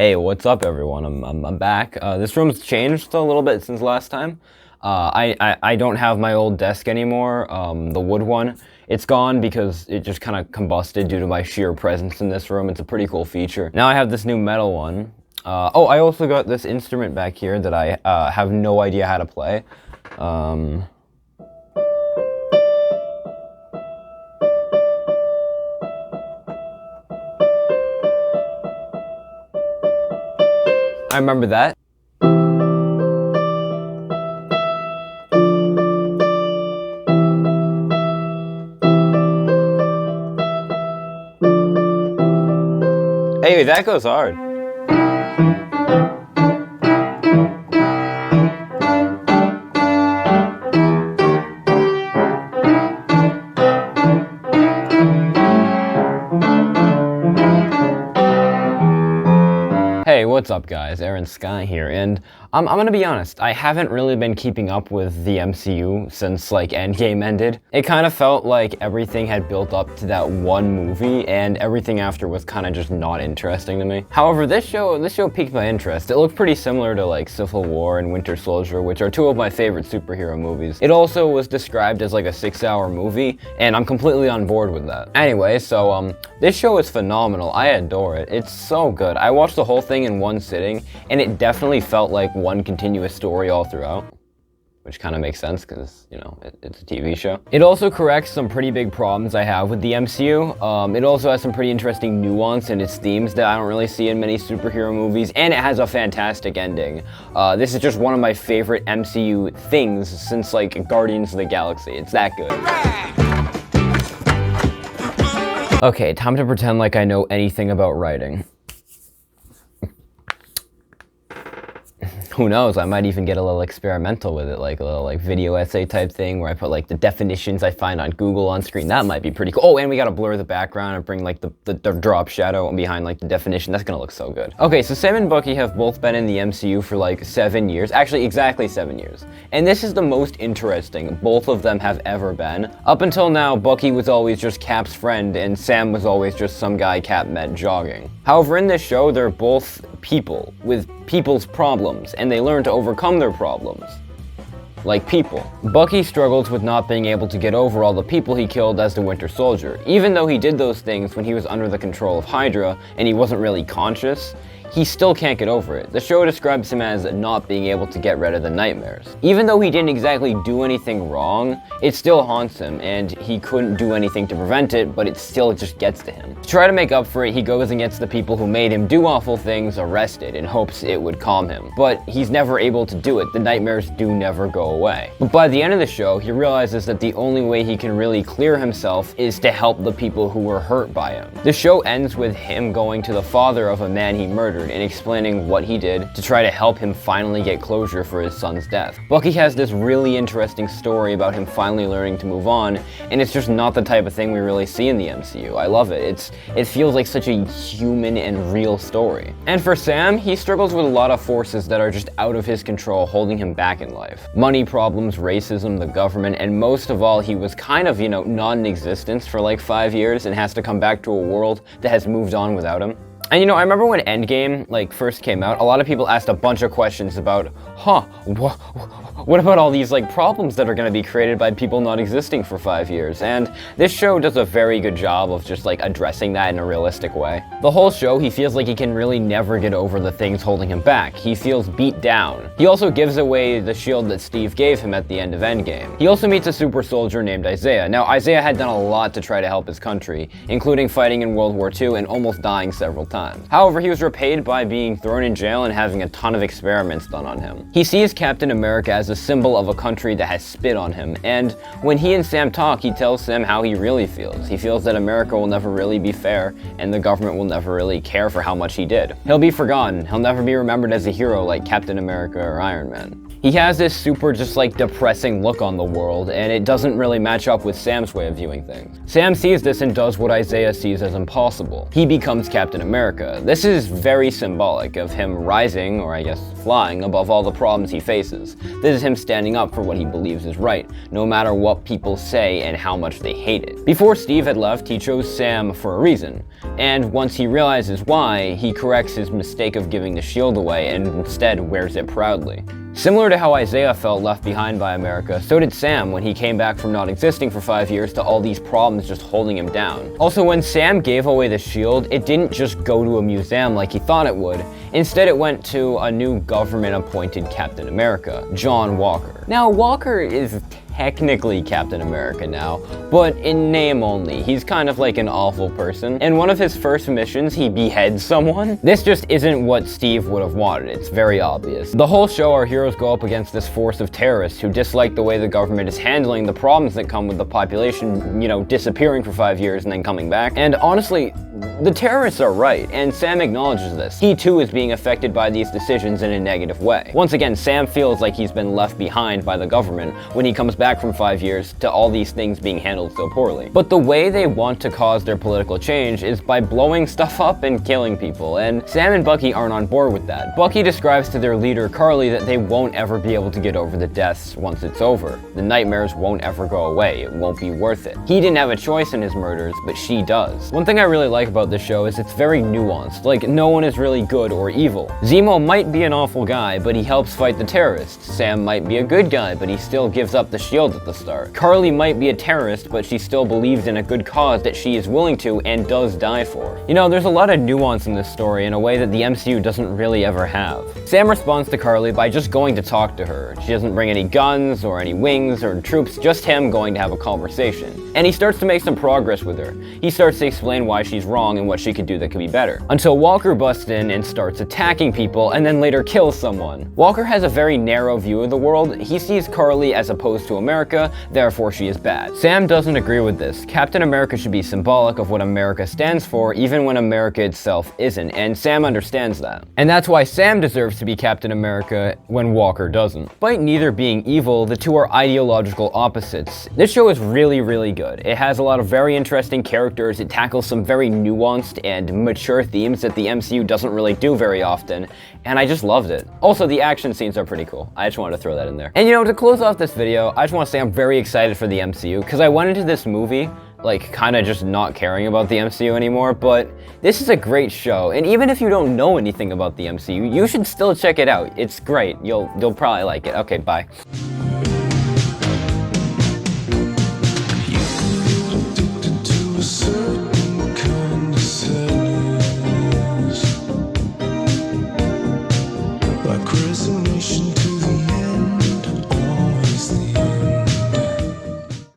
Hey, what's up, everyone? I'm back. This room's changed a little bit since last time. I don't have my old desk anymore, the wood one. It's gone because it just kind of combusted due to my sheer presence in this room. It's a pretty cool feature. Now I have this new metal one. Oh, I also got this instrument back here that I have no idea how to play. I remember that. Hey, that goes hard. Hey, what's up guys? Aaron Scott here, and I'm gonna be honest, I haven't really been keeping up with the MCU since like Endgame ended. It kind of felt like everything had built up to that one movie, and everything after was kind of just not interesting to me. However, this show piqued my interest. It looked pretty similar to like Civil War and Winter Soldier, which are two of my favorite superhero movies. It also was described as like a 6-hour movie, and I'm completely on board with that. Anyway, so this show is phenomenal. I adore it. It's so good. I watched the whole thing in one sitting, and it definitely felt like one continuous story all throughout, which kind of makes sense because, you know, it's a TV show. It also corrects some pretty big problems I have with the MCU. It also has some pretty interesting nuance in its themes that I don't really see in many superhero movies, and it has a fantastic ending. This is just one of my favorite MCU things since like Guardians of the Galaxy. It's that good. Okay, time to pretend like I know anything about writing. Who knows, I might even get a little experimental with it, like a little like video essay type thing where I put like the definitions I find on Google on screen. That might be pretty cool. Oh, and we gotta blur the background and bring like the drop shadow behind like the definition. That's gonna look so good. Okay, so Sam and Bucky have both been in the MCU for like 7 years. Actually, exactly 7 years. And this is the most interesting both of them have ever been. Up until now, Bucky was always just Cap's friend and Sam was always just some guy Cap met jogging. However, in this show, they're both people with people's problems, and they learn to overcome their problems. Like people. Bucky struggles with not being able to get over all the people he killed as the Winter Soldier. Even though he did those things when he was under the control of Hydra, and he wasn't really conscious, he still can't get over it. The show describes him as not being able to get rid of the nightmares. Even though he didn't exactly do anything wrong, it still haunts him, and he couldn't do anything to prevent it, but it still just gets to him. To try to make up for it, he goes and gets the people who made him do awful things arrested in hopes it would calm him. But he's never able to do it. The nightmares do never go away. But by the end of the show, he realizes that the only way he can really clear himself is to help the people who were hurt by him. The show ends with him going to the father of a man he murdered and explaining what he did to try to help him finally get closure for his son's death. Bucky has this really interesting story about him finally learning to move on, and it's just not the type of thing we really see in the MCU. I love it. It feels like such a human and real story. And for Sam, he struggles with a lot of forces that are just out of his control, holding him back in life. Money problems, racism, the government, and most of all, he was kind of, non-existent for like 5 years and has to come back to a world that has moved on without him. And I remember when Endgame first came out, a lot of people asked a bunch of questions about, what about all these problems that are going to be created by people not existing for 5 years? And this show does a very good job of just addressing that in a realistic way. The whole show, he feels like he can really never get over the things holding him back. He feels beat down. He also gives away the shield that Steve gave him at the end of Endgame. He also meets a super soldier named Isaiah. Now, Isaiah had done a lot to try to help his country, including fighting in World War II and almost dying several times. However, he was repaid by being thrown in jail and having a ton of experiments done on him. He sees Captain America as a symbol of a country that has spit on him, and when he and Sam talk, he tells Sam how he really feels. He feels that America will never really be fair, and the government will never really care for how much he did. He'll be forgotten. He'll never be remembered as a hero like Captain America or Iron Man. He has this super depressing look on the world, and it doesn't really match up with Sam's way of viewing things. Sam sees this and does what Isaiah sees as impossible. He becomes Captain America. America. This is very symbolic of him rising, or I guess flying, above all the problems he faces. This is him standing up for what he believes is right, no matter what people say and how much they hate it. Before Steve had left, he chose Sam for a reason, and once he realizes why, he corrects his mistake of giving the shield away and instead wears it proudly. Similar to how Isaiah felt left behind by America, so did Sam when he came back from not existing for 5 years to all these problems just holding him down. Also, when Sam gave away the shield, it didn't just go to a museum like he thought it would. Instead, it went to a new government-appointed Captain America, John Walker. Now, Walker is technically Captain America now, but in name only. He's kind of like an awful person. In one of his first missions, he beheads someone. This just isn't what Steve would have wanted. It's very obvious. The whole show, our heroes go up against this force of terrorists who dislike the way the government is handling the problems that come with the population, disappearing for 5 years and then coming back. And honestly, the terrorists are right, and Sam acknowledges this. He too is being affected by these decisions in a negative way. Once again, Sam feels like he's been left behind by the government when he comes back from 5 years to all these things being handled so poorly. But the way they want to cause their political change is by blowing stuff up and killing people, and Sam and Bucky aren't on board with that. Bucky describes to their leader, Carly, that they won't ever be able to get over the deaths once it's over. The nightmares won't ever go away. It won't be worth it. He didn't have a choice in his murders, but she does. One thing I really like about this show is it's very nuanced. Like, no one is really good or evil. Zemo might be an awful guy, but he helps fight the terrorists. Sam might be a good guy, but he still gives up the shield at the start. Carly might be a terrorist, but she still believes in a good cause that she is willing to and does die for. There's a lot of nuance in this story in a way that the MCU doesn't really ever have. Sam responds to Carly by just going to talk to her. She doesn't bring any guns or any wings or troops, just him going to have a conversation. And he starts to make some progress with her. He starts to explain why she's wrong and what she could do that could be better. Until Walker busts in and starts attacking people and then later kills someone. Walker has a very narrow view of the world. He sees Carly as opposed to America, therefore she is bad. Sam doesn't agree with this. Captain America should be symbolic of what America stands for, even when America itself isn't, and Sam understands that. And that's why Sam deserves to be Captain America when Walker doesn't. Despite neither being evil, the two are ideological opposites. This show is really, really good. It has a lot of very interesting characters. It tackles some very nuanced and mature themes that the MCU doesn't really do very often, and I just loved it. Also, the action scenes are pretty cool. I just wanted to throw that in there. And to close off this video, I just want to say I'm very excited for the MCU, because I went into this movie kind of just not caring about the MCU anymore, but this is a great show, and even if you don't know anything about the MCU, you should still check it out. It's great. You'll probably like it. Okay, bye. Addicted to a